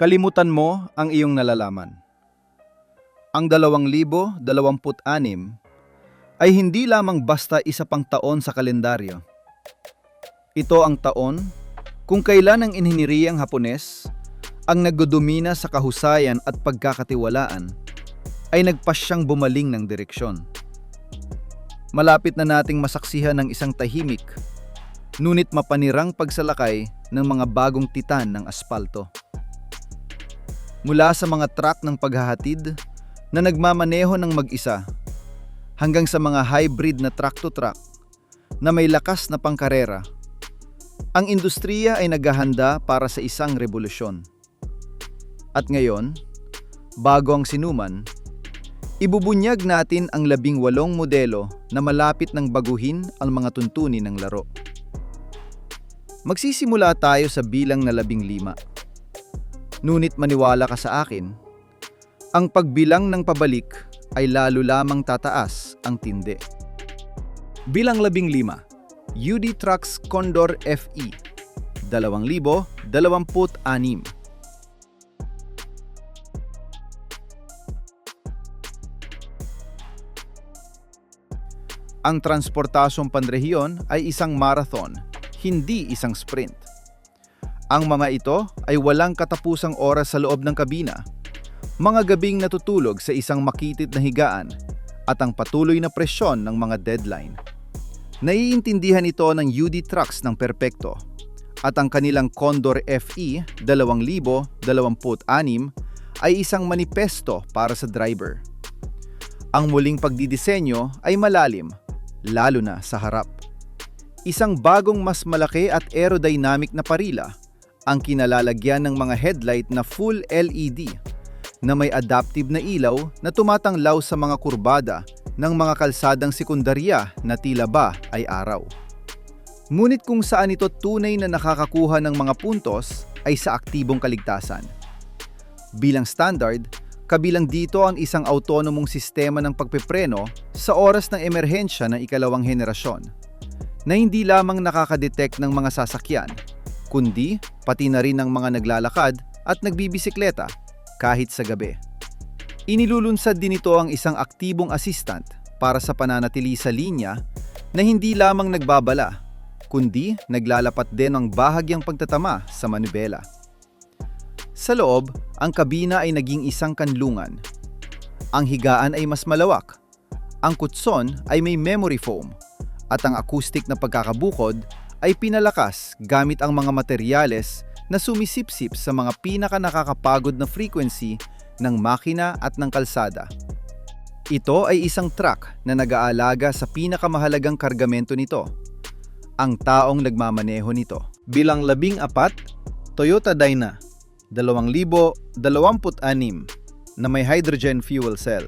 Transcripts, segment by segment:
Kalimutan mo ang iyong nalalaman. Ang 2026 ay hindi lamang basta isa pang taon sa kalendaryo. Ito ang taon kung kailan ang inhinyeriyang Hapones ang nagdodumina sa kahusayan at pagkakatiwalaan ay nagpasyang bumaling ng direksyon. Malapit na nating masaksihan ng isang tahimik, ngunit mapanirang pagsalakay ng mga bagong titan ng aspalto. Mula sa mga truck ng paghahatid na nagmamaneho ng mag-isa hanggang sa mga hybrid na truck-to-truck na may lakas na pangkarera, ang industriya ay naghahanda para sa isang revolusyon. At ngayon, bago ang sinuman, ibubunyag natin ang 18 modelo na malapit ng baguhin ang mga tuntunin ng laro. Magsisimula tayo sa bilang na 15. Ngunit maniwala ka sa akin, ang pagbilang ng pabalik ay lalo lamang tataas ang tindi. Bilang 15, UD Trucks Condor FE 2026. Ang transportasyong panrehiyon ay isang marathon, hindi isang sprint. Ang mga ito ay walang katapusang oras sa loob ng kabina, mga gabing natutulog sa isang makitid na higaan, at ang patuloy na presyon ng mga deadline. Naiintindihan ito ng UD Trucks ng perpekto, at ang kanilang Condor FE 2026 ay isang manipesto para sa driver. Ang muling pagdidisenyo ay malalim, lalo na sa harap. Isang bagong mas malaki at aerodynamic na parila ang kinalalagyan ng mga headlight na full LED na may adaptive na ilaw na tumatanglaw sa mga kurbada ng mga kalsadang sekundarya na tila ba ay araw. Ngunit kung saan ito tunay na nakakakuha ng mga puntos ay sa aktibong kaligtasan. Bilang standard, kabilang dito ang isang autonomong sistema ng pagpepreno sa oras ng emerhensya ng ikalawang henerasyon na hindi lamang nakakadetect ng mga sasakyan, kundi pati na rin ng mga naglalakad at nagbibisikleta kahit sa gabi. Inilulunsad din ito ang isang aktibong assistant para sa pananatili sa linya na hindi lamang nagbabala, kundi naglalapat din ng bahagyang pagtatama sa manibela. Sa loob, ang kabina ay naging isang kanlungan. Ang higaan ay mas malawak, ang kutson ay may memory foam, at ang acoustic na pagkakabukod ay pinalakas gamit ang mga materyales na sumisipsip sa mga pinaka-nakakapagod na frequency ng makina at ng kalsada. Ito ay isang truck na nag-aalaga sa pinakamahalagang kargamento nito, ang taong nagmamaneho nito. Bilang 14, Toyota Dyna 2026 na may hydrogen fuel cell.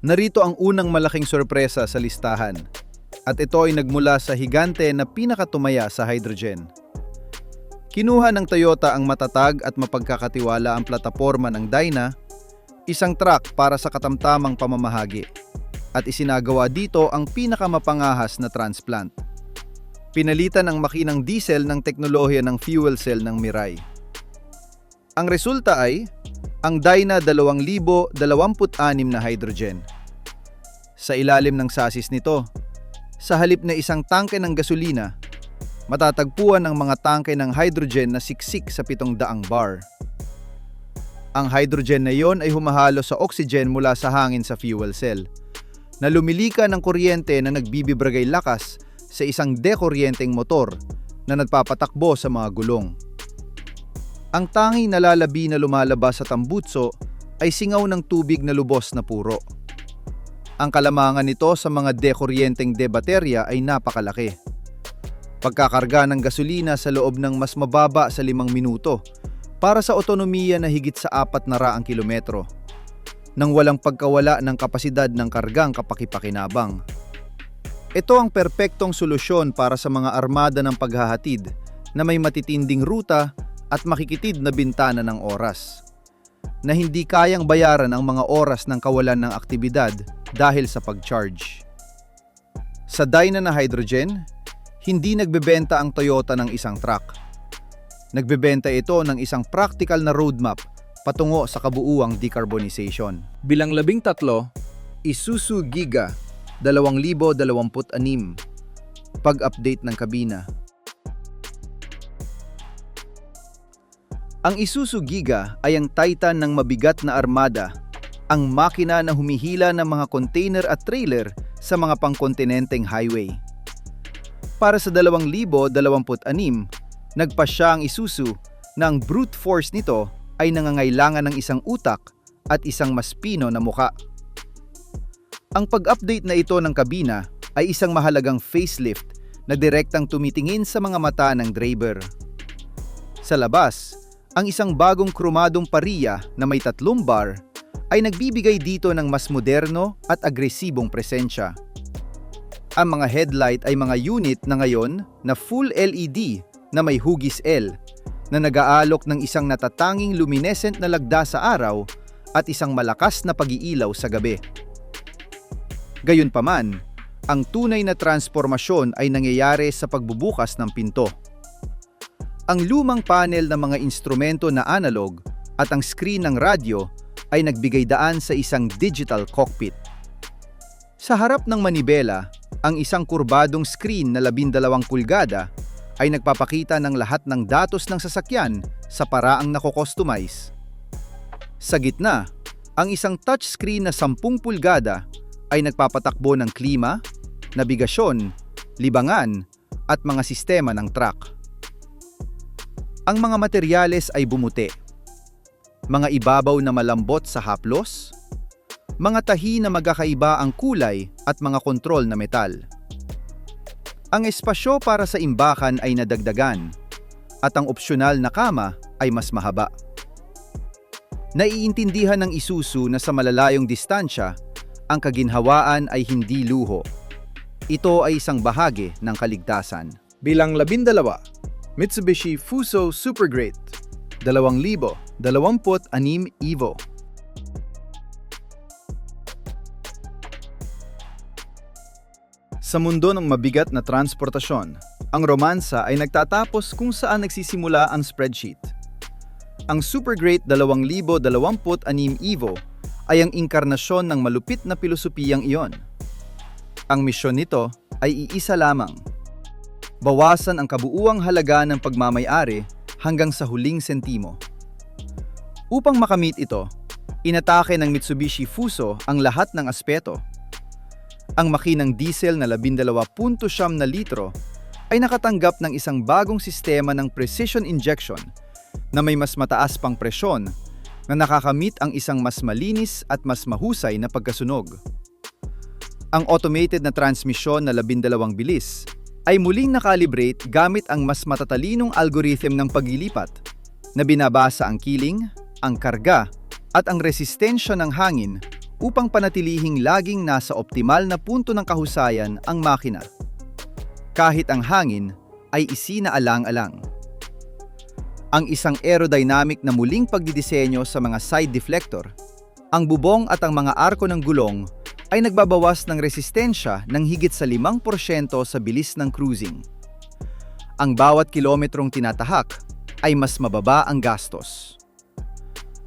Narito ang unang malaking sorpresa sa listahan, at ito ay nagmula sa higante na pinakatumaya sa hydrogen. Kinuha ng Toyota ang matatag at mapagkakatiwala ang plataporma ng Dyna, isang truck para sa katamtamang pamamahagi, at isinagawa dito ang pinakamapangahas na transplant. Pinalitan ang makinang diesel ng teknolohiya ng fuel cell ng Mirai. Ang resulta ay ang Dyna 2026 na hydrogen. Sa ilalim ng sasis nito, sa halip na isang tangke ng gasolina, matatagpuan ang mga tangke ng hydrogen na siksik sa 700 bar. Ang hydrogen na iyon ay humahalo sa oxygen mula sa hangin sa fuel cell, na lumilika ng kuryente na nagbibibragay lakas sa isang dekuryenteng motor na nagpapatakbo sa mga gulong. Ang tanging nalalabi na lumalabas sa tambutso ay singaw ng tubig na lubos na puro. Ang kalamangan nito sa mga dekuryenteng debaterya ay napakalaki. Pagkakarga ng gasolina sa loob ng mas mababa sa 5 minuto para sa otonomiya na higit sa 400 kilometro, nang walang pagkawala ng kapasidad ng kargang kapakipakinabang. Ito ang perpektong solusyon para sa mga armada ng paghahatid na may matitinding ruta at makikitid na bintana ng oras, na hindi kayang bayaran ang mga oras ng kawalan ng aktibidad dahil sa pag-charge. Sa Dyna na hydrogen, hindi nagbebenta ang Toyota ng isang truck. Nagbebenta ito ng isang practical na roadmap patungo sa kabuuang decarbonization. Bilang 13, Isuzu Giga 2026. Pag-update ng kabina. Ang Isuzu Giga ay ang titan ng mabigat na armada, ang makina na humihila ng mga container at trailer sa mga pangkontinenteng highway. Para sa 2026, nagpasya ang Isuzu na ang brute force nito ay nangangailangan ng isang utak at isang maspino na muka. Ang pag-update na ito ng kabina ay isang mahalagang facelift na direktang tumitingin sa mga mata ng driver. Sa labas, ang isang bagong kromadong pariya na may 3 bar ay nagbibigay dito ng mas moderno at agresibong presensya. Ang mga headlight ay mga unit na ngayon na full LED na may hugis L na nag-aalok ng isang natatanging luminescent na lagda sa araw at isang malakas na pag-iilaw sa gabi. Gayunpaman, ang tunay na transformasyon ay nangyayari sa pagbubukas ng pinto. Ang lumang panel ng mga instrumento na analog at ang screen ng radyo ay nagbigay daan sa isang digital cockpit. Sa harap ng manibela, ang isang kurbadong screen na 12 pulgada ay nagpapakita ng lahat ng datos ng sasakyan sa paraang nako-customize. Sa gitna, ang isang touchscreen na 10 pulgada ay nagpapatakbo ng klima, nabigasyon, libangan at mga sistema ng truck. Ang mga materyales ay bumuti. Mga ibabaw na malambot sa haplos, mga tahi na magkakaiba ang kulay at mga kontrol na metal. Ang espasyo para sa imbakan ay nadagdagan at ang opsyonal na kama ay mas mahaba. Naiintindihan ng Isuzu na sa malalayong distansya, ang kaginhawaan ay hindi luho. Ito ay isang bahagi ng kaligtasan. Bilang 12, Mitsubishi Fuso Super Great 2026 Evo. Sa mundo ng mabigat na transportasyon, ang romansa ay nagtatapos kung saan nagsisimula ang spreadsheet. Ang Super Great 2026 Evo ay ang inkarnasyon ng malupit na pilosopiyang iyon. Ang misyon nito ay iisa lamang: bawasan ang kabuuang halaga ng pagmamay-ari hanggang sa huling sentimo. Upang makamit ito, inatake ng Mitsubishi Fuso ang lahat ng aspeto. Ang makinang diesel na 12.9 na litro ay nakatanggap ng isang bagong sistema ng precision injection na may mas mataas pang presyon na nakakamit ang isang mas malinis at mas mahusay na pagkasunog. Ang automated na transmisyon na 12 bilis ay muling nakalibrate gamit ang mas matatalinong algorithm ng paglilipat na binabasa ang kiling, ang karga at ang resistensya ng hangin upang panatilihing laging nasa optimal na punto ng kahusayan ang makina, kahit ang hangin ay isinaalang-alang. Ang isang aerodynamic na muling pagdidisenyo sa mga side deflector, ang bubong at ang mga arko ng gulong ay nagbabawas ng resistensya ng higit sa 5% sa bilis ng cruising. Ang bawat kilometrong tinatahak ay mas mababa ang gastos.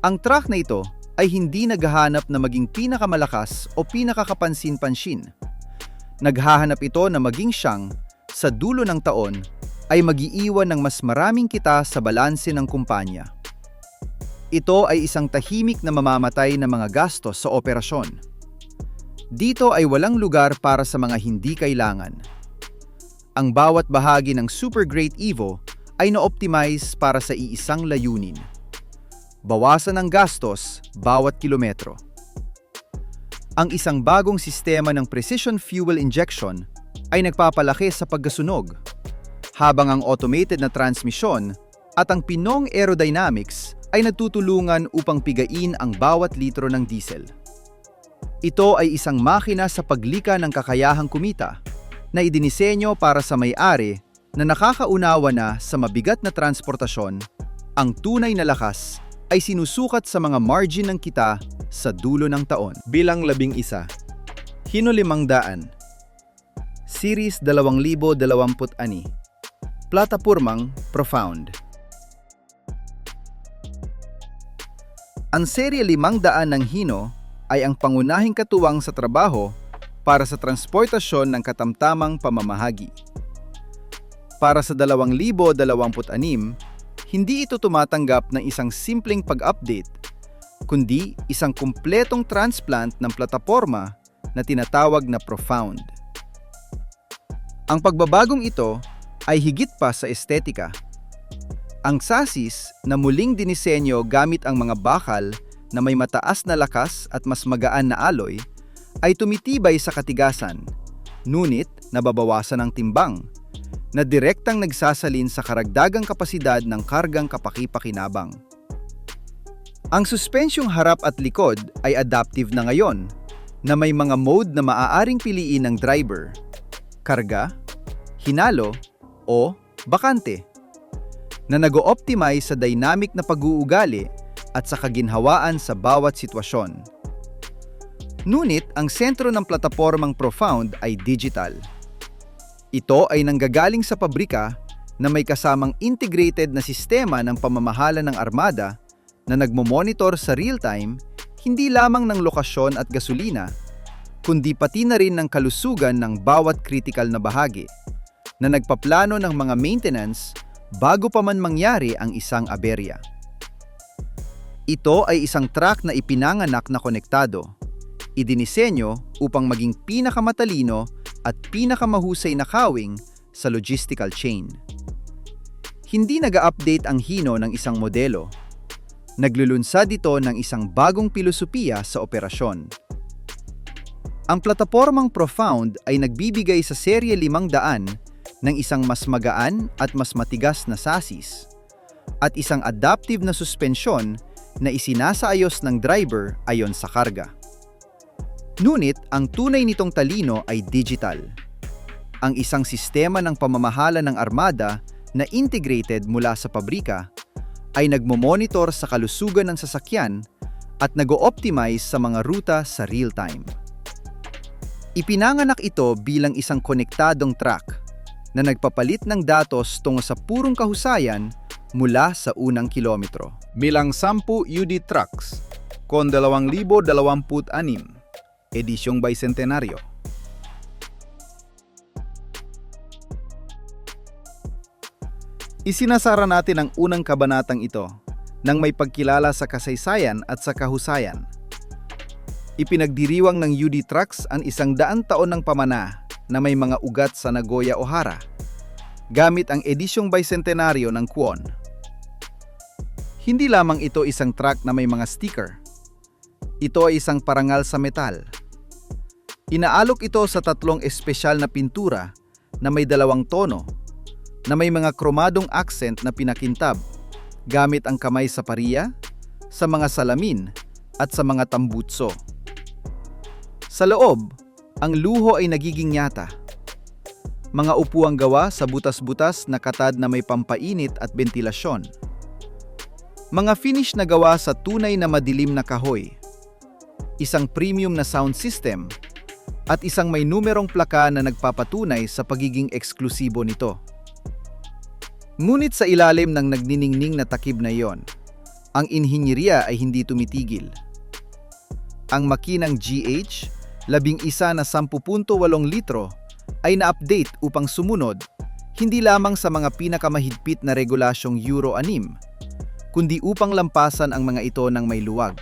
Ang truck na ito ay hindi naghahanap na maging pinakamalakas o pinakakapansin-pansin. Naghahanap ito na maging siyang, sa dulo ng taon, ay mag-iiwan ng mas maraming kita sa balanse ng kumpanya. Ito ay isang tahimik na mamamatay na mga gastos sa operasyon. Dito ay walang lugar para sa mga hindi kailangan. Ang bawat bahagi ng Super Great Evo ay na-optimize para sa iisang layunin: bawasan ang gastos bawat kilometro. Ang isang bagong sistema ng precision fuel injection ay nagpapalaki sa pagkasunog, habang ang automated na transmisyon at ang pinong aerodynamics ay nagtutulungan upang pigain ang bawat litro ng diesel. Ito ay isang makina sa paglika ng kakayahang kumita na idinisenyo para sa may-ari na nakakaunawa na sa mabigat na transportasyon. Ang tunay na lakas ay sinusukat sa mga margin ng kita sa dulo ng taon. Bilang 11, Hino 500, Series 2026, Platapormang Profound. Ang serye 500 ng Hino ay ang pangunahing katuwang sa trabaho para sa transportasyon ng katamtamang pamamahagi. Para sa 2026, hindi ito tumatanggap ng isang simpleng pag-update, kundi isang kumpletong transplant ng plataporma na tinatawag na Profound. Ang pagbabagong ito ay higit pa sa estetika. Ang chassis na muling dinisenyo gamit ang mga bakal na may mataas na lakas at mas magaan na alloy ay tumitibay sa katigasan, ngunit nababawasan ang timbang, na direktang nagsasalin sa karagdagang kapasidad ng kargang kapaki-pakinabang. Ang suspensyong harap at likod ay adaptive na ngayon, na may mga mode na maaaring piliin ng driver: karga, hinalo, o bakante, na nag-o-optimize sa dynamic na pag-uugali at sa kaginhawaan sa bawat sitwasyon. Ngunit ang sentro ng platapormang Profound ay digital. Ito ay nanggagaling sa pabrika na may kasamang integrated na sistema ng pamamahala ng armada na nagmo-monitor sa real-time hindi lamang ng lokasyon at gasolina, kundi pati na rin ng kalusugan ng bawat critical na bahagi, na nagpaplano ng mga maintenance bago pa man mangyari ang isang aberya. Ito ay isang truck na ipinanganak na konektado, idinisenyo upang maging pinakamatalino at pinakamahusay na kawing sa logistical chain. Hindi nag-a-update ang Hino ng isang modelo. Naglulunsad ito ng isang bagong pilosopiya sa operasyon. Ang platapormang Profound ay nagbibigay sa serye 500 ng isang mas magaan at mas matigas na chassis at isang adaptive na suspensyon na isinasaayos ng driver ayon sa karga. Ngunit ang tunay nitong talino ay digital. Ang isang sistema ng pamamahala ng armada na integrated mula sa pabrika ay nagmo-monitor sa kalusugan ng sasakyan at nag-o-optimize sa mga ruta sa real-time. Ipinanganak ito bilang isang konektadong truck na nagpapalit ng datos tungo sa purong kahusayan mula sa unang kilometro. Bilang 10 UD trucks, kon 2026, edisyong bicentenaryo. Isinasara natin ang unang kabanatang ito nang may pagkilala sa kasaysayan at sa kahusayan. Ipinagdiriwang ng UD Trucks ang 100 taon ng pamana na may mga ugat sa Nagoya, Ohara, gamit ang edisyong bicentenaryo ng Kwon. Hindi lamang ito isang truck na may mga sticker. Ito ay isang parangal sa metal. Inaalok ito sa 3 espesyal na pintura na may 2 tono, na may mga kromadong accent na pinakintab gamit ang kamay sa pariya, sa mga salamin, at sa mga tambutso. Sa loob, ang luho ay nagiging nyata. Mga upuang gawa sa butas-butas na katad na may pampainit at bentilasyon. Mga finish na gawa sa tunay na madilim na kahoy. Isang premium na sound system at isang may numerong plaka na nagpapatunay sa pagiging eksklusibo nito. Ngunit sa ilalim ng nagniningning na takib na iyon, ang inhinyeriya ay hindi tumitigil. Ang makinang GH, 11 na 10.8 litro, ay na-update upang sumunod hindi lamang sa mga pinakamahigpit na regulasyong Euro 6, kundi upang lampasan ang mga ito ng may luwag.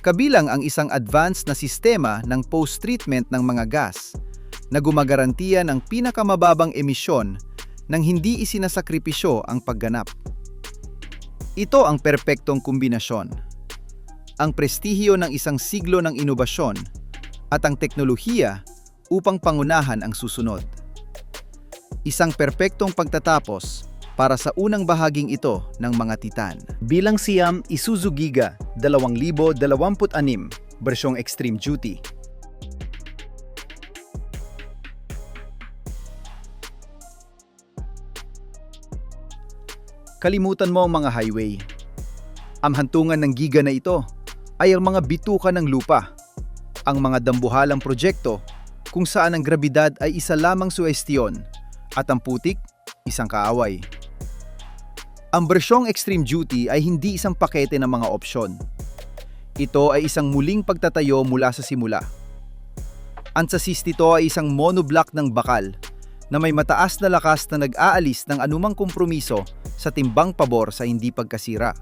Kabilang ang isang advanced na sistema ng post-treatment ng mga gas na gumagarantiya ng pinakamababang emisyon nang hindi isinasakripisyo ang pagganap. Ito ang perpektong kombinasyon. Ang prestihiyo ng isang siglo ng inobasyon at ang teknolohiya upang pangunahan ang susunod. Isang perpektong pagtatapos para sa unang bahaging ito ng mga Titan. Bilang siyam Isuzu Giga 2026 bersyong Extreme Duty. Kalimutan mo ang mga highway. Ang hantungan ng Giga na ito ay ang mga bituka ng lupa, ang mga dambuhalang proyekto kung saan ang grabidad ay isa lamang suwestiyon at ang putik, isang kaaway. Ang bersyong Extreme Duty ay hindi isang pakete ng mga opsyon. Ito ay isang muling pagtatayo mula sa simula. Ang chassis nito ay isang monoblock ng bakal na may mataas na lakas na nag-aalis ng anumang kompromiso sa timbang pabor sa hindi pagkasira.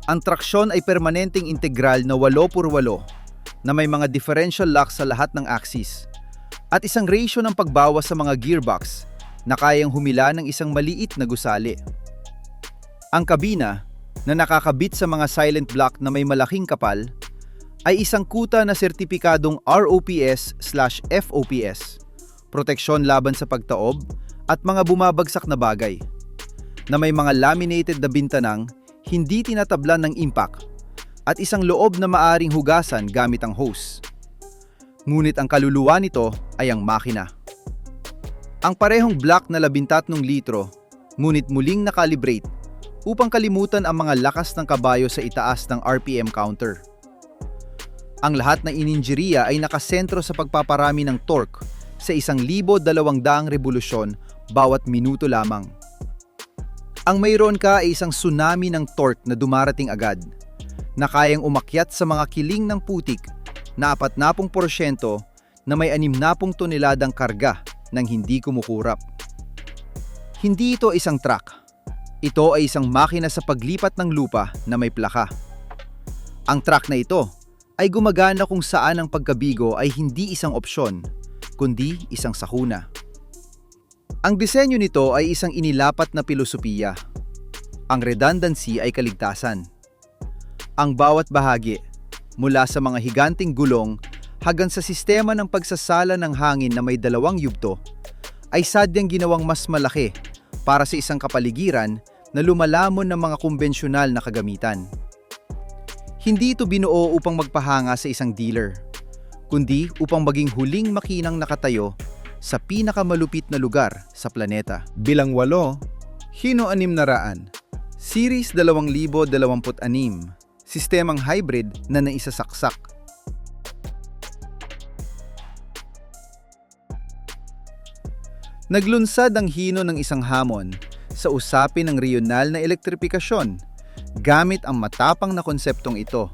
Ang traksyon ay permanenteng integral na 8x8 na may mga differential lock sa lahat ng axis at isang ratio ng pagbawas sa mga gearbox na kayang humila ng isang maliit na gusali. Ang kabina, na nakakabit sa mga silent block na may malaking kapal, ay isang kuta na sertipikadong ROPS/FOPS, proteksyon laban sa pagtaob at mga bumabagsak na bagay, na may mga laminated na bintanang hindi tinatablan ng impact at isang loob na maaring hugasan gamit ang hose. Ngunit ang kaluluwa nito ay ang makina. Ang parehong block na 13 litro, ngunit muling nakalibrate upang kalimutan ang mga lakas ng kabayo sa itaas ng RPM counter. Ang lahat ng ininjeriya ay nakasentro sa pagpaparami ng torque sa 1,200 revolusyon bawat minuto lamang. Ang mayroon ka ay isang tsunami ng torque na dumarating agad, na kayang umakyat sa mga kiling ng putik na 40% na may 60 toneladang karga nang hindi kumukurap. Hindi ito isang truck. Ito ay isang makina sa paglipat ng lupa na may plaka. Ang truck na ito ay gumagana kung saan ang pagkabigo ay hindi isang opsyon, kundi isang sakuna. Ang disenyo nito ay isang inilapat na pilosopiya. Ang redundancy ay kaligtasan. Ang bawat bahagi, mula sa mga higanting gulong hanggang sa sistema ng pagsasala ng hangin na may 2 yugto, ay sadyang ginawang mas malaki para sa isang kapaligiran na lumalamon ng mga kumbensyonal na kagamitan. Hindi ito binuo upang magpahanga sa isang dealer, kundi upang maging huling makinang nakatayo sa pinakamalupit na lugar sa planeta. Bilang 8, Hino 600, Series 2026, sistemang hybrid na naisasaksak. Naglunsad ang Hino ng isang hamon sa usapin ng reyonal na elektripikasyon gamit ang matapang na konseptong ito.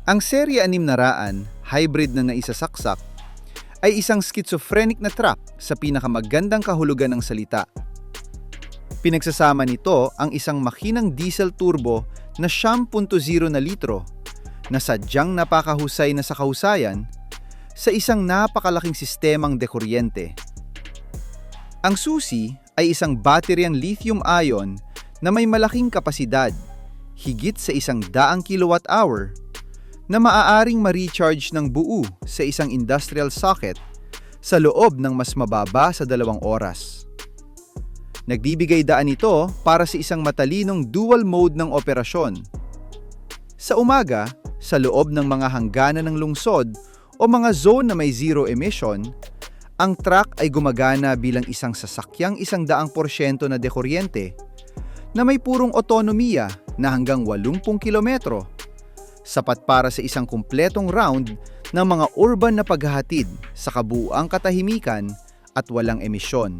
Ang Serye 600, hybrid na naisasaksak, ay isang schizophrenic na truck sa pinakamagandang kahulugan ng salita. Pinagsasama nito ang isang makinang diesel turbo na 10.0 na litro na sadyang napakahusay na sa kahusayan sa isang napakalaking sistemang dekuryente. Ang susi ay isang bateryang lithium-ion na may malaking kapasidad, higit sa 100 kWh, na maaaring ma-recharge ng buo sa isang industrial socket sa loob ng mas mababa sa 2 oras. Nagbibigay daan ito para sa isang matalinong dual mode ng operasyon. Sa umaga, sa loob ng mga hangganan ng lungsod o mga zone na may zero emission, ang truck ay gumagana bilang isang sasakyang 100% na dekuryente na may purong otonomiya na hanggang 80 kilometro, sapat para sa isang kumpletong round ng mga urban na paghahatid sa kabuuang katahimikan at walang emisyon.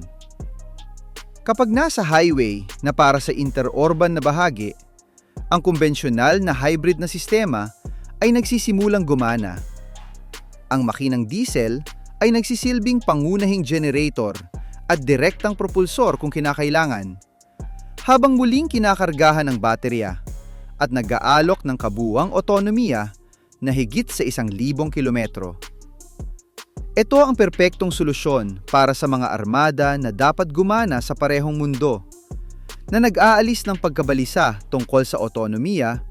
Kapag nasa highway na para sa interurban na bahagi, ang kumbensyonal na hybrid na sistema ay nagsisimulang gumana. Ang makinang diesel ay nagsisilbing pangunahing generator at direktang propulsor kung kinakailangan, habang muling kinakargahan ng baterya at nag-aalok ng kabuuang otonomiya na higit sa 1,000 kilometro. Ito ang perpektong solusyon para sa mga armada na dapat gumana sa parehong mundo, na nag-aalis ng pagkabalisa tungkol sa otonomiya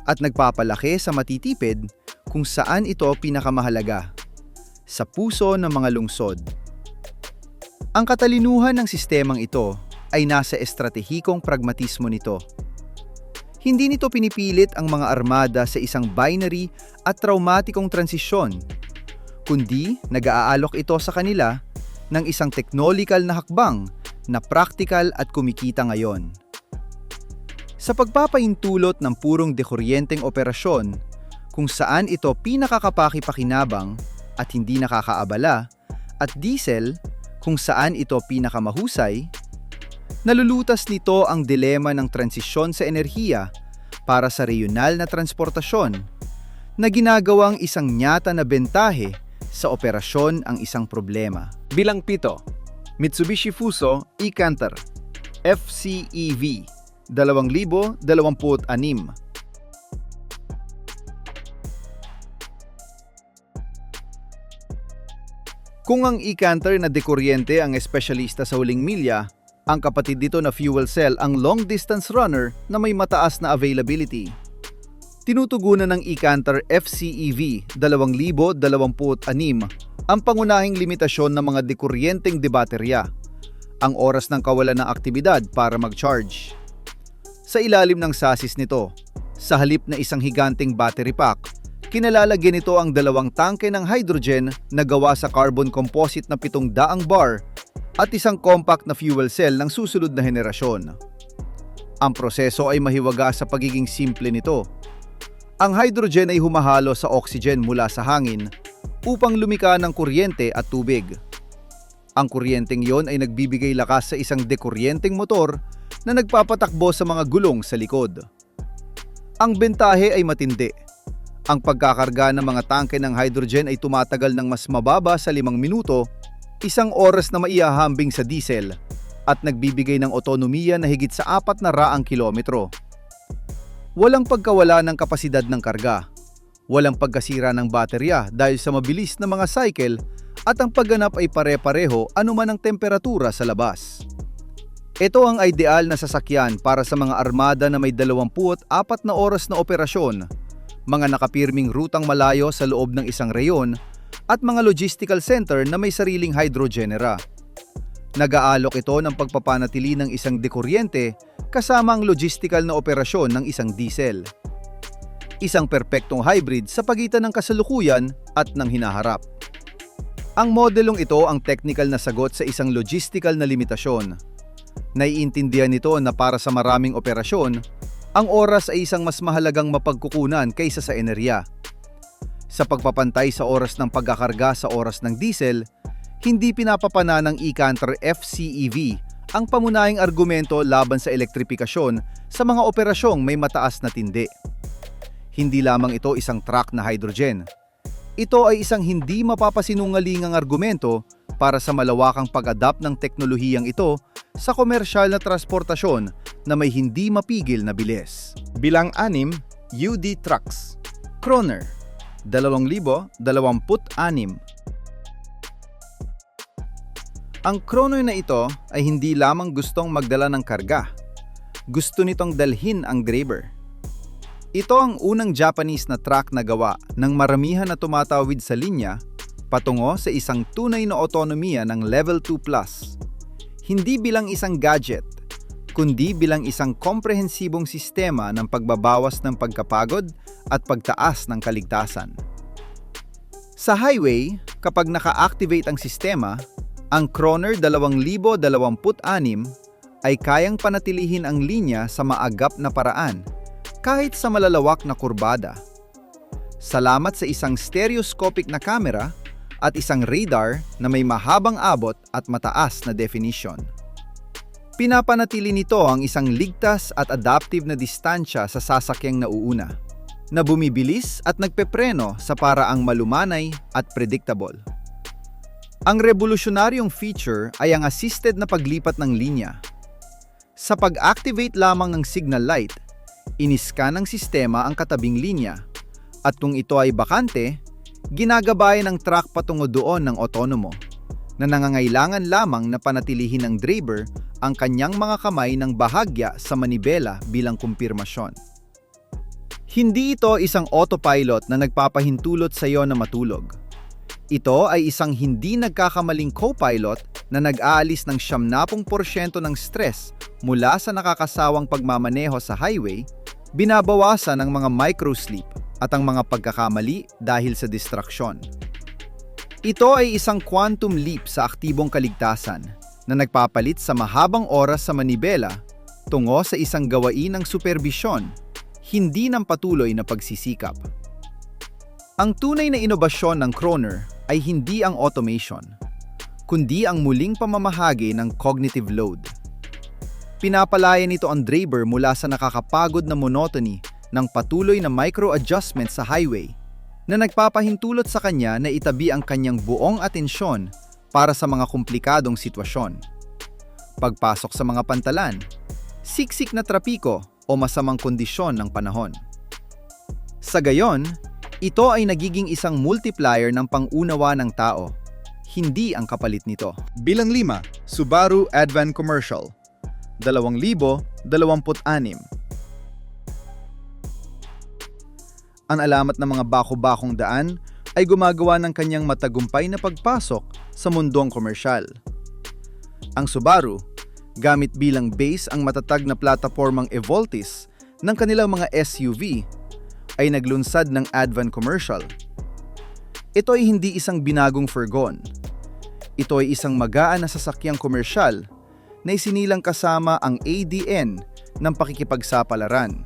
at nagpapalaki sa matitipid kung saan ito pinakamahalaga, sa puso ng mga lungsod. Ang katalinuhan ng sistemang ito ay nasa estratehikong pragmatismo nito. Hindi nito pinipilit ang mga armada sa isang binary at traumatikong transisyon, kundi nag-aalok ito sa kanila ng isang technological na hakbang na praktikal at kumikita ngayon. Sa pagpapaintulot ng purong dekuryenteng operasyon, kung saan ito pinakakapaki-pakinabang at hindi nakakaabala, at diesel kung saan ito pinakamahusay, nalulutas nito ang dilema ng transisyon sa enerhiya para sa regional na transportasyon na ginagawang isang nyata na bentahe sa operasyon ang isang problema. Bilang 7, Mitsubishi Fuso e-Canter FCEV 2026. Kung ang e-Canter na dekuryente ang espesyalista sa huling milya, ang kapatid dito na fuel cell ang long-distance runner na may mataas na availability. Tinutugunan ng e-Canter FCEV 2026 ang pangunahing limitasyon ng mga dekuryenteng debaterya, ang oras ng kawalan ng aktibidad para mag-charge. Sa ilalim ng sasis nito, sa halip na isang higanteng battery pack, kinalalagyan nito ang 2 tangke ng hydrogen na gawa sa carbon composite na 700 bar at isang compact na fuel cell ng susunod na henerasyon. Ang proseso ay mahiwaga sa pagiging simple nito. Ang hydrogen ay humahalo sa oxygen mula sa hangin upang lumika ng kuryente at tubig. Ang kuryenteng iyon ay nagbibigay lakas sa isang dekuryenteng motor na nagpapatakbo sa mga gulong sa likod. Ang bentahe ay matindi. Ang pagkakarga ng mga tangke ng hydrogen ay tumatagal ng mas mababa sa 5 minuto, 1 oras na maihahambing sa diesel, at nagbibigay ng otonomiya na higit sa 400 kilometro. Walang pagkawala ng kapasidad ng karga. Walang pagkasira ng baterya dahil sa mabilis na mga cycle, at ang pagganap ay pare-pareho anuman ang temperatura sa labas. Ito ang ideal na sasakyan para sa mga armada na may 24 na oras na operasyon, mga nakapirming rutang malayo sa loob ng isang reyon, at mga logistical center na may sariling hydrogenera. Nag-aalok ito ng pagpapanatili ng isang dekuryente kasama ang logistical na operasyon ng isang diesel. Isang perpektong hybrid sa pagitan ng kasalukuyan at ng hinaharap. Ang modelong ito ang technical na sagot sa isang logistical na limitasyon. Naiintindihan nito na para sa maraming operasyon, ang oras ay isang mas mahalagang mapagkukunan kaysa sa enerhiya. Sa pagpapantay sa oras ng pagkakarga sa oras ng diesel, hindi pinapapana ng e-Canter FCEV ang pamunahing argumento laban sa elektripikasyon sa mga operasyong may mataas na tindi. Hindi lamang ito isang truck na hydrogen. Ito ay isang hindi mapapasinungalingang argumento para sa malawakang pag-adapt ng teknolohiyang ito sa komersyal na transportasyon na may hindi mapigil na bilis. Bilang 6, UD Trucks Croner 2026. Ang Croner na ito ay hindi lamang gustong magdala ng karga. Gusto nitong dalhin ang driver. Ito ang unang Japanese na truck na gawa ng maramihan na tumatawid sa linya patungo sa isang tunay na otonomiya ng Level 2+. Hindi bilang isang gadget, kundi bilang isang komprehensibong sistema ng pagbabawas ng pagkapagod at pagtaas ng kaligtasan. Sa highway, kapag naka-activate ang sistema, ang Croner 2026 ay kayang panatilihin ang linya sa maagap na paraan kahit sa malalawak na kurbada. Salamat sa isang stereoscopic na camera at isang radar na may mahabang abot at mataas na definition. Pinapanatili nito ang isang ligtas at adaptive na distansya sa sasakyang nauuna, na bumibilis at nagpepreno sa paraang malumanay at predictable. Ang revolusyonaryong feature ay ang assisted na paglipat ng linya. Sa pag-activate lamang ng signal light, iniskan ng sistema ang katabing linya, at kung ito ay bakante, ginagabayan ng truck patungo doon ng otonomo, na nangangailangan lamang na panatilihin ng driver ang kanyang mga kamay ng bahagya sa manibela bilang kumpirmasyon. Hindi ito isang autopilot na nagpapahintulot sa iyo na matulog. Ito ay isang hindi nagkakamaling co-pilot na nag-aalis ng 70% ng stress mula sa nakakasawang pagmamaneho sa highway, binabawasan ang mga microsleep at ang mga pagkakamali dahil sa distraksyon. Ito ay isang quantum leap sa aktibong kaligtasan na nagpapalit sa mahabang oras sa manibela tungo sa isang gawain ng superbisyon, hindi ng patuloy na pagsisikap. Ang tunay na inobasyon ng Croner ay hindi ang automation, kundi ang muling pamamahagi ng cognitive load. Pinapalaya nito ang driver mula sa nakakapagod na monotony ng patuloy na micro-adjustment sa highway na nagpapahintulot sa kanya na itabi ang kanyang buong atensyon para sa mga komplikadong sitwasyon. Pagpasok sa mga pantalan, siksik na trapiko o masamang kondisyon ng panahon. Sa gayon, ito ay nagiging isang multiplier ng pang-unawa ng tao, hindi ang kapalit nito. Bilang 5, Subaru Advan Commercial, 2026. Ang alamat ng mga bako-bakong daan ay gumagawa ng kanyang matagumpay na pagpasok sa mundong komersyal. Ang Subaru, gamit bilang base ang matatag na platapormang Evoltis ng kanilang mga SUV, ay naglunsad ng Advan Commercial. Ito ay hindi isang binagong furgon. Ito ay isang magaan na sasakyang komersyal na isinilang kasama ang ADN ng pakikipagsapalaran.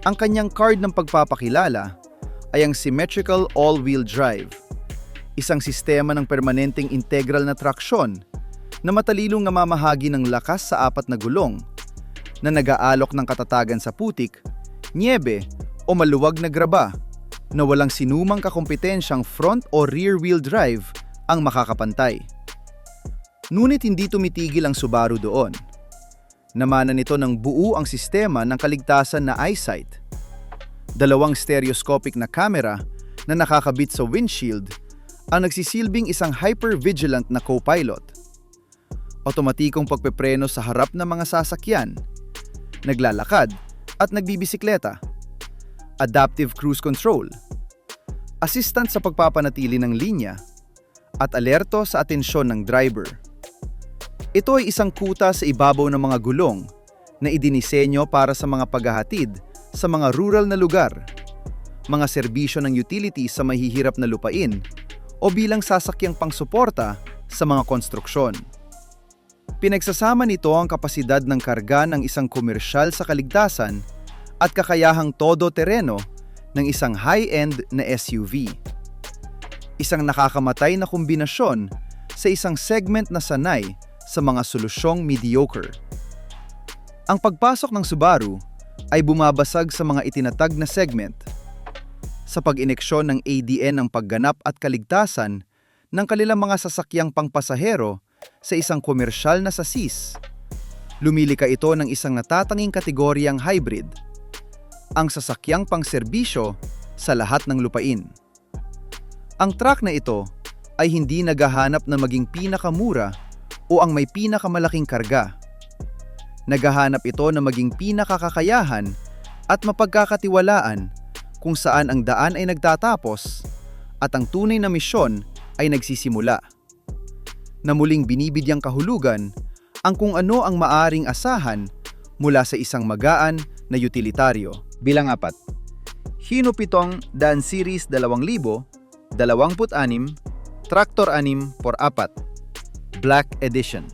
Ang kanyang card ng pagpapakilala ay ang Symmetrical All-Wheel Drive, isang sistema ng permanenteng integral na traksyon na matalilong namamahagi ng lakas sa 4 na gulong na nag-aalok ng katatagan sa putik, nyebe o maluwag na graba na walang sinumang kakompetensyang front o rear wheel drive ang makakapantay. Ngunit hindi tumitigil ang Subaru doon. Namana nito ng buo ang sistema ng kaligtasan na EyeSight. 2 stereoscopic na camera na nakakabit sa windshield ang nagsisilbing isang hyper-vigilant na co-pilot. Otomatikong pagpepreno sa harap ng mga sasakyan, naglalakad at nagbibisikleta. Adaptive cruise control, assistant sa pagpapanatili ng linya, at alerto sa atensyon ng driver. Ito ay isang kuta sa ibabaw ng mga gulong na idinisenyo para sa mga paghahatid sa mga rural na lugar, mga serbisyo ng utility sa mahihirap na lupain o bilang sasakyang pangsuporta sa mga konstruksyon. Pinagsasama nito ang kapasidad ng karga ng isang komersyal sa kaligtasan at kakayahang todo-terreno ng isang high-end na SUV. Isang nakakamatay na kombinasyon sa isang segment na sanay sa mga solusyong mediocre. Ang pagpasok ng Subaru ay bumabasag sa mga itinatag na segment. Sa pag-ineksyon ng ADN ng pagganap at kaligtasan ng kanilang mga sasakyang pangpasahero sa isang komersyal na sasis, lumilika ito ng isang natatanging kategoryang hybrid, ang sasakyang pangserbisyo sa lahat ng lupain. Ang truck na ito ay hindi naghahanap na maging pinakamura o ang may pinakamalaking karga. Naghahanap ito na maging pinakakakayahan at mapagkakatiwalaan kung saan ang daan ay nagtatapos at ang tunay na misyon ay nagsisimula. Na muling binibigyang kahulugan ang kung ano ang maaring asahan mula sa isang magaan na utilitaryo. Bilang 4, Hino 7 Dan Series 2026, Tractor 6x4, Black Edition.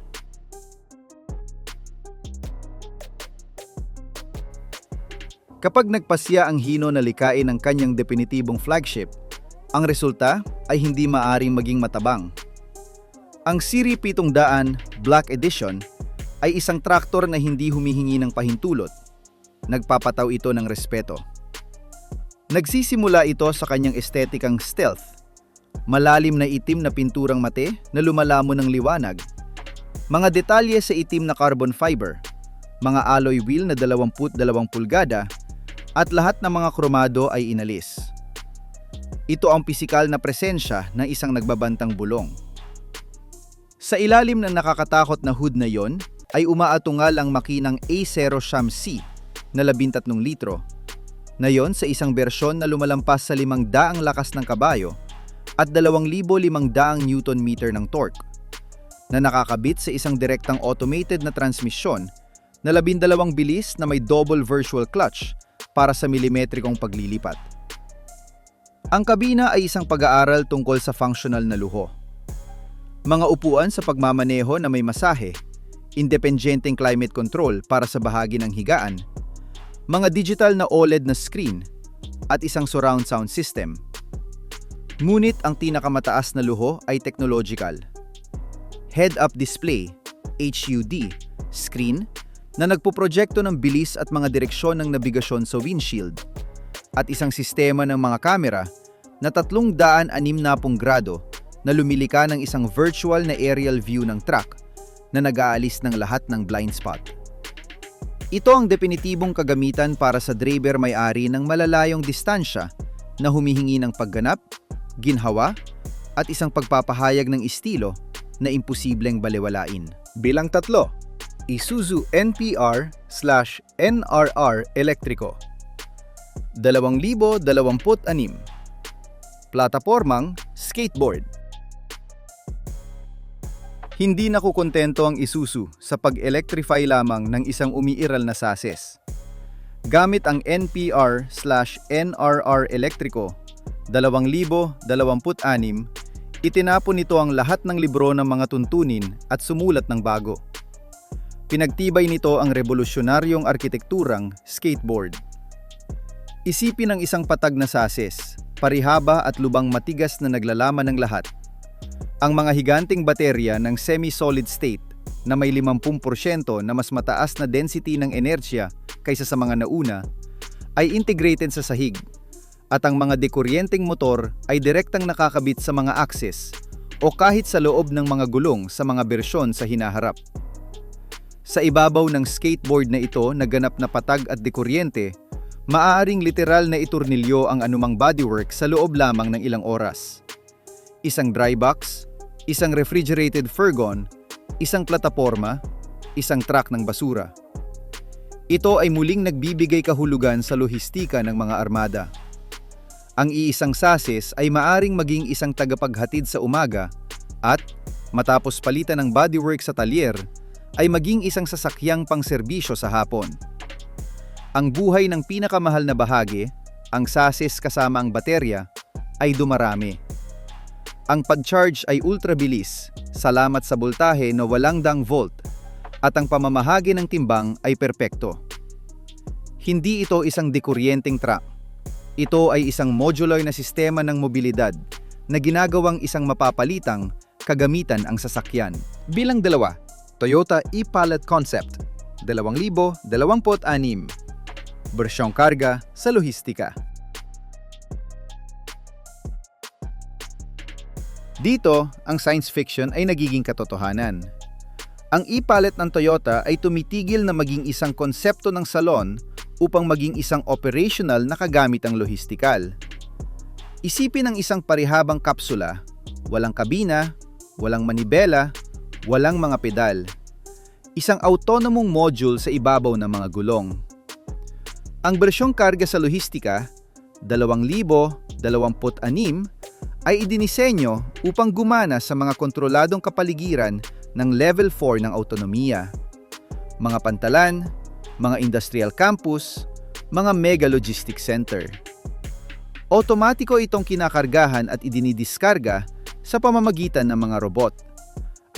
Kapag nagpasya ang Hino na likain ang kanyang definitibong flagship, ang resulta ay hindi maaring maging matabang. Ang Series 700 Black Edition ay isang traktor na hindi humihingi ng pahintulot. Nagpapataw ito ng respeto. Nagsisimula ito sa kanyang estetikang stealth, malalim na itim na pinturang mate na lumalamon ng liwanag, mga detalye sa itim na carbon fiber, mga alloy wheel na 22 pulgada, at lahat ng mga kromado ay inalis. Ito ang pisikal na presensya ng isang nagbabantang bulong. Sa ilalim ng nakakatakot na hood na yon ay umaatungal ang makinang A0-C na 13 litro, na yon sa isang bersyon na lumalampas sa 500 lakas ng kabayo at 2,500 Newton-meter ng torque, na nakakabit sa isang direktang automated na transmisyon na 12 bilis na may double virtual clutch para sa milimetrikong paglilipat. Ang kabina ay isang pag-aaral tungkol sa functional na luho. Mga upuan sa pagmamaneho na may masahe, independenteng climate control para sa bahagi ng higaan, mga digital na OLED na screen, at isang surround sound system. Ngunit ang pinakamataas na luho ay technological. Head-up display, HUD, screen na nagpuprojekto ng bilis at mga direksyon ng nabigasyon sa windshield at isang sistema ng mga kamera na 360 grado na lumilika ng isang virtual na aerial view ng truck na nag-aalis ng lahat ng blind spot. Ito ang definitibong kagamitan para sa driver may-ari ng malalayong distansya na humihingi ng pagganap, ginhawa, at isang pagpapahayag ng estilo na imposibleng balewalain. Bilang 3, Isuzu NPR/NRR Electrico 2026. Platapormang skateboard. Hindi nakukontento ang Isuzu sa pag-electrify lamang ng isang umiiral na sases. Gamit ang NPR/NRR Electrico 2026, itinapon nito ang lahat ng libro ng mga tuntunin at sumulat ng bago. Pinagtibay nito ang revolusyonaryong arkitekturang skateboard. Isipin ang isang patag na sases, parihaba at lubang matigas na naglalaman ng lahat. Ang mga higanting baterya ng semi-solid state na may 50% na mas mataas na density ng enerhiya kaysa sa mga nauna ay integrated sa sahig, at ang mga dekuryenteng motor ay direktang nakakabit sa mga axis o kahit sa loob ng mga gulong sa mga bersyon sa hinaharap. Sa ibabaw ng skateboard na ito na ganap na patag at dekuryente, maaaring literal na itornilyo ang anumang bodywork sa loob lamang ng ilang oras. Isang dry box, isang refrigerated furgon, isang plataporma, isang truck ng basura. Ito ay muling nagbibigay kahulugan sa lohistika ng mga armada. Ang iisang sases ay maaring maging isang tagapaghatid sa umaga at, matapos palitan ng bodywork sa talyer, ay maging isang sasakyang pangserbisyo sa hapon. Ang buhay ng pinakamahal na bahagi, ang sases kasama ang baterya, ay dumarami. Ang pag-charge ay ultra-bilis, salamat sa boltahe na walang dang volt, at ang pamamahagi ng timbang ay perpekto. Hindi ito isang dekuryenteng truck. Ito ay isang modular na sistema ng mobilidad na ginagawang isang mapapalitang kagamitan ang sasakyan. Bilang 2, Toyota e-Pallet Concept 2026. Bersyong karga sa lohistika. Dito, ang science fiction ay nagiging katotohanan. Ang e-Pallet ng Toyota ay tumitigil na maging isang konsepto ng salon upang maging isang operational na kagamitang lohistikal. Isipin ang isang parihabang kapsula, walang kabina, walang manibela, walang mga pedal. Isang autonomong module sa ibabaw ng mga gulong. Ang bersyong karga sa lohistika, 2026, ay idinisenyo upang gumana sa mga kontroladong kapaligiran ng Level 4 ng autonomiya. Mga pantalan, mga industrial campus, mga mega logistics center. Otomatiko itong kinakargahan at idinidiskarga sa pamamagitan ng mga robot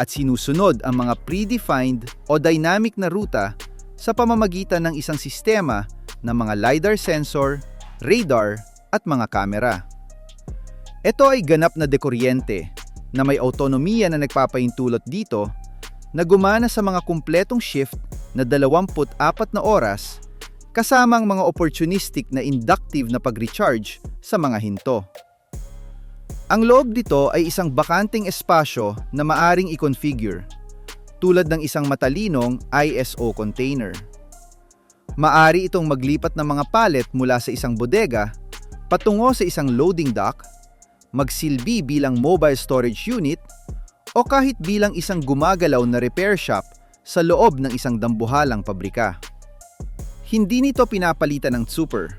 at sinusunod ang mga predefined o dynamic na ruta sa pamamagitan ng isang sistema ng mga LiDAR sensor, radar at mga kamera. Ito ay ganap na dekuryente na may autonomiya na nagpapaintulot dito na gumana sa mga kumpletong shift na 24 na oras kasama ang mga opportunistic na inductive na pag-recharge sa mga hinto. Ang loob dito ay isang bakanteng espasyo na maaring i-configure, tulad ng isang matalinong ISO container. Maari itong maglipat ng mga pallet mula sa isang bodega patungo sa isang loading dock, magsilbi bilang mobile storage unit, o kahit bilang isang gumagalaw na repair shop sa loob ng isang dambuhalang pabrika. Hindi nito pinapalitan ng super.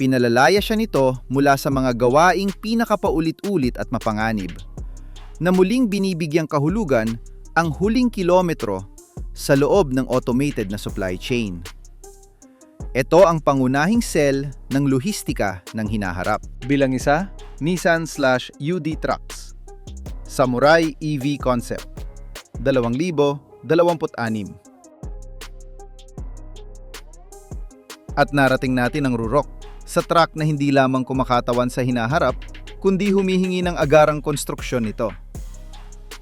Pinalalaya siya nito mula sa mga gawaing pinakapaulit-ulit at mapanganib, na muling binibigyang kahulugan ang huling kilometro sa loob ng automated na supply chain. Ito ang pangunahing cell ng lohistika ng hinaharap. Bilang 1, Nissan/UD Trucks. Samurai EV Concept 2026. At narating natin ang rurok sa truck na hindi lamang kumakatawan sa hinaharap, kundi humihingi ng agarang konstruksyon nito.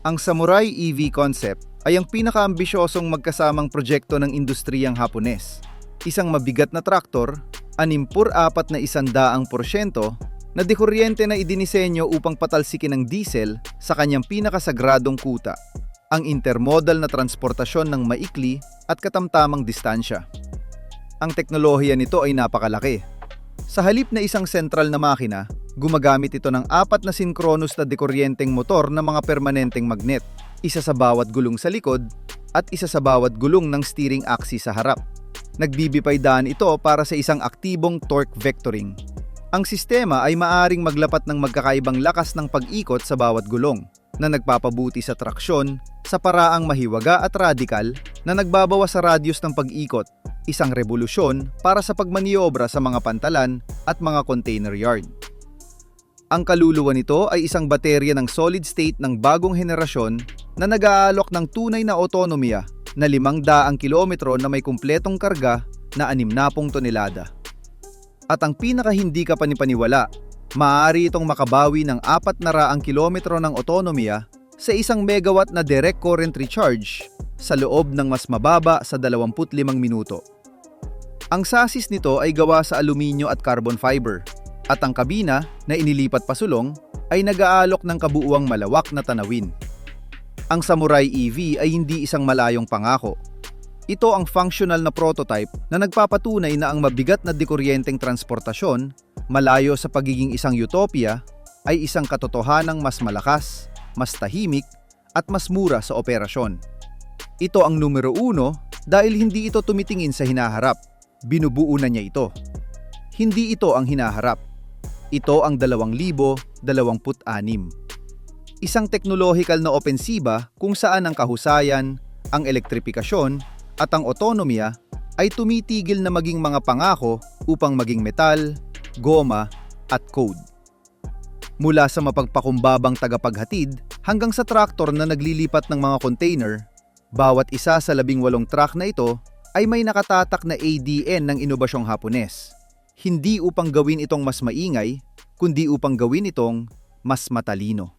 Ang Samurai EV concept ay ang pinakaambisyosong magkasamang proyekto ng industriyang Hapones. Isang mabigat na traktor, 64 na 100% na dekuryente na idinisenyo upang patalsikin ng diesel sa kanyang pinakasagradong kuta, ang intermodal na transportasyon ng maikli at katamtamang distansya. Ang teknolohiya nito ay napakalaki. Sa halip na isang sentral na makina, gumagamit ito ng 4 na sinkronus na dekuryenteng motor na mga permanenteng magnet, isa sa bawat gulong sa likod at isa sa bawat gulong ng steering axis sa harap. Nagbibipay daan ito para sa isang aktibong torque vectoring. Ang sistema ay maaring maglapat ng magkakaibang lakas ng pag-ikot sa bawat gulong, na nagpapabuti sa traksyon sa paraang mahiwaga at radikal na nagbabawas sa radius ng pag-ikot, isang revolusyon para sa pagmaniobra sa mga pantalan at mga container yard. Ang kaluluwa nito ay isang baterya ng solid state ng bagong henerasyon na nag-aalok ng tunay na otonomiya na 500 kilometro na may kumpletong karga na 60 tonelada. At ang pinaka hindi ka panipaniwala, maaari itong makabawi ng 400 kilometro ng otonomiya sa 1 megawatt na direct current recharge sa loob ng mas mababa sa 25 minuto. Ang sasis nito ay gawa sa aluminyo at carbon fiber, at ang kabina na inilipat pasulong ay nag-aalok ng kabuuang malawak na tanawin. Ang Samurai EV ay hindi isang malayong pangako. Ito ang functional na prototype na nagpapatunay na ang mabigat na dekuryenteng transportasyon, malayo sa pagiging isang utopia, ay isang katotohanang mas malakas, mas tahimik, at mas mura sa operasyon. Ito ang numero 1 dahil hindi ito tumitingin sa hinaharap, binubuo na niya ito. Hindi ito ang hinaharap. Ito ang 2026. Isang teknolohikal na opensiba kung saan ang kahusayan, ang elektripikasyon, at ang otonomiya ay tumitigil na maging mga pangako upang maging metal, goma, at code. Mula sa mapagpakumbabang tagapaghatid hanggang sa traktor na naglilipat ng mga container, bawat isa sa 18 truck na ito ay may nakatatak na ADN ng inobasyong Hapones. Hindi upang gawin itong mas maingay, kundi upang gawin itong mas matalino.